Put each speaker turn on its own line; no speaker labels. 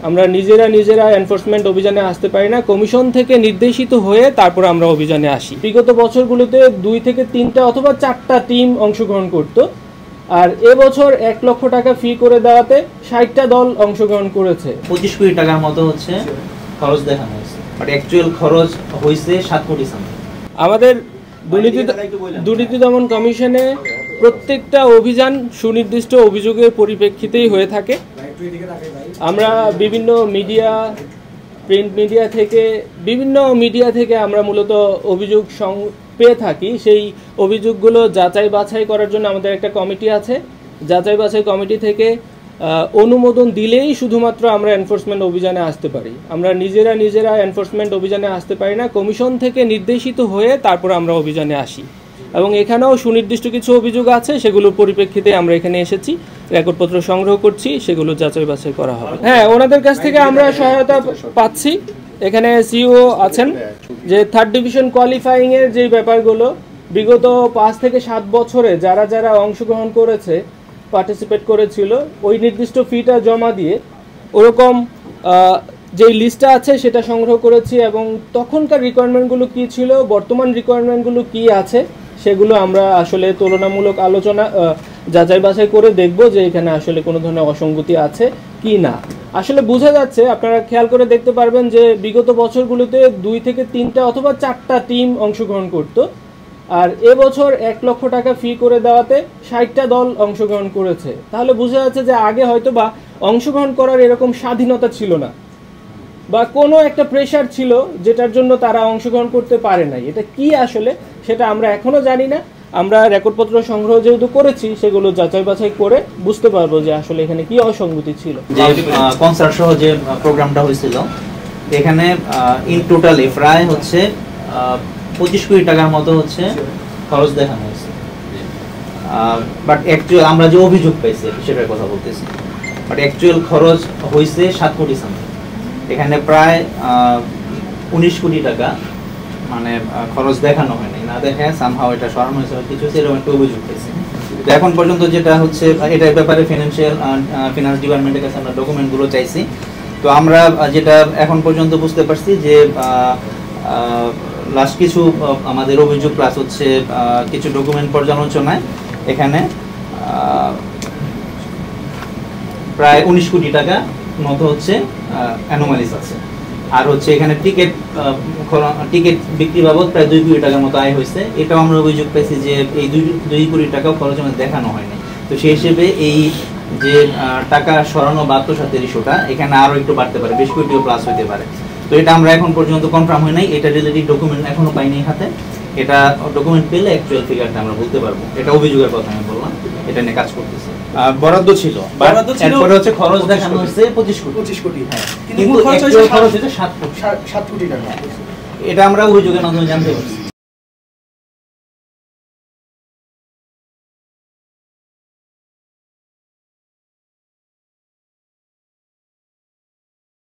আমরা নিজেরা এনফোর্সমেন্ট অভিযানে আসতে পারি না, কমিশন থেকে নির্দেশিত হয়ে তারপর আমরা অভিযানে আসি। বিগত বছরগুলোতে 2 থেকে 3টা অথবা 4টা টিম অংশগ্রহণ করত, আর এবছর 1 লক্ষ টাকা ফি করে দেওয়াতে 60টা দল অংশগ্রহণ করেছে।
25 কোটি টাকার মতো হচ্ছে খরচ দেখানো হয়েছে, বাট অ্যাকচুয়াল খরচ হয়েছে 7 কোটি সামথিং।
আমাদের দুর্নীতি দমন কমিশনে প্রত্যেকটা অভিযান সুনির্দিষ্ট অভিযোগের পরিপ্রেক্ষিতেই হয়ে থাকে। আমরা বিভিন্ন মিডিয়া, প্রিন্ট মিডিয়া থেকে বিভিন্ন মিডিয়া থেকে আমরা মূলত অভিযোগ পেয়ে থাকি। সেই অভিযোগগুলো যাচাই বাছাই করার জন্য আমাদের একটা কমিটি আছে। যাচাই বাছাই কমিটি থেকে অনুমোদন দিলেই শুধুমাত্র আমরা এনফোর্সমেন্ট অভিযানে আসতে পারি। আমরা নিজেরা এনফোর্সমেন্ট অভিযানে আসতে পারি না, কমিশন থেকে নির্দেশিত হয়ে তারপর আমরা অভিযানে আসি। এবং এখানেও সুনির্দিষ্ট কিছু অভিযোগ আছে, সেগুলোর পরিপ্রেক্ষিতে আমরা এখানে এসেছি, রেকর্ডপত্র সংগ্রহ করছি, সেগুলো যাচাই বাছাই করা হবে। হ্যাঁ, ওনাদের কাছ থেকে আমরা সহায়তা পাচ্ছি। এখানে সিইও আছেন, যে 3rd ডিভিশন কোয়ালিফাইংয়ের যে ব্যাপারগুলো বিগত 5 থেকে 7 বছরে যারা অংশগ্রহণ করেছে, পার্টিসিপেট করেছিল, ওই নির্দিষ্ট ফিটা জমা দিয়ে ওরকম যে লিস্টটা আছে সেটা সংগ্রহ করেছি, এবং তখনকার রিকোয়ারমেন্টগুলো কী ছিল, বর্তমান রিকোয়ারমেন্টগুলো কী আছে, সেগুলো আমরা আসলে তুলনামূলক আলোচনা যাচাই বাছাই করে দেখব যে এখানে আসলে কোনো ধরনের অসঙ্গতি আছে কি না। আসলে বোঝা যাচ্ছে, আপনারা খেয়াল করে দেখতে পারবেন যে বিগত বছরগুলোতে 2 থেকে 3টা অথবা 4টা টিম অংশগ্রহণ করত, আর এবছর 1 লক্ষ টাকা ফি করে দেওয়াতে 60টা দল অংশগ্রহণ করেছে। তাহলে বোঝা যাচ্ছে যে আগে হয়তো বা অংশগ্রহণ করার এরকম স্বাধীনতা ছিল না, বা কোনো একটা প্রেশার ছিল যেটার জন্য তারা অংশগ্রহণ করতে পারে নাই। এটা কি আসলে সেটা আমরা এখনো জানি না। আমরা রেকর্ডপত্র সংগ্রহ যেহেতু করেছি, সেগুলো যাচাই বাছাই করে বুঝতে পারবো যে আসলে এখানে কি অসঙ্গতি ছিল।
যে কনসার্ট সহ যে প্রোগ্রামটা হয়েছিল, এখানে ইন টোটালি প্রায় হচ্ছে 25 কোটি টাকার মতো হচ্ছে খরচ দেখানো হয়েছে। বাট অ্যাকচুয়াল আমরা যে অভিযোগ পাইছি সেটার কথা বলতেছি, বাট অ্যাকচুয়াল খরচ হয়েছে 7 কোটি সামথিং। এখানে প্রায় 19 কোটি টাকা মানে খরচ দেখানো হয়নি, না দেখে সামহাও এটা সরানো হয়েছে কিছু, সেরকম একটা অভিযোগ পেয়েছি। তো এখন পর্যন্ত যেটা হচ্ছে, এটার ব্যাপারে ফিনান্স ডিপার্টমেন্টের কাছে আমরা ডকুমেন্টগুলো চাইছি। তো আমরা যেটা এখন পর্যন্ত বুঝতে পারছি যে লাস্ট কিছু আমাদের অভিযোগ প্লাস হচ্ছে কিছু ডকুমেন্ট পর্যালোচনায় এখানে প্রায় 19 কোটি টাকা মতো হচ্ছে অ্যানোমালিস আছে। আর হচ্ছে এখানে টিকিট বিক্রি বাবদ প্রায় 2 কোটি টাকার মতো আয় হয়েছে। এটাও আমরা অভিযোগ পেয়েছি যে এই 2 কোটি টাকাও খরচ আমাদের দেখানো হয়নি। তো সেই হিসেবে এই যে টাকা সরানো বা আত্মসাতের ইস্যুটা এখানে আরও একটু বাড়তে পারে, 20 কোটিও প্লাস হতে পারে। তো এটা আমরা এখন পর্যন্ত কনফার্ম হয় নাই, এটা রিলেটেড ডকুমেন্ট এখনো পাইনি হাতে। এটা ডকুমেন্ট পেলে অ্যাকচুয়াল ফিগারটা আমরা বলতে পারবো। এটা অভিযোগের কথা আমি বললাম, এটা নিয়ে কাজ করতেছি। বরাদ্দ ছিল, এরপরে হচ্ছে খরচ দেখানো হচ্ছে 25 কোটি। হ্যাঁ, কিন্তু খরচ হচ্ছে 7 কোটি টাকা। এটা আমরা অভিযোগের মাধ্যমে জানতে পারছি।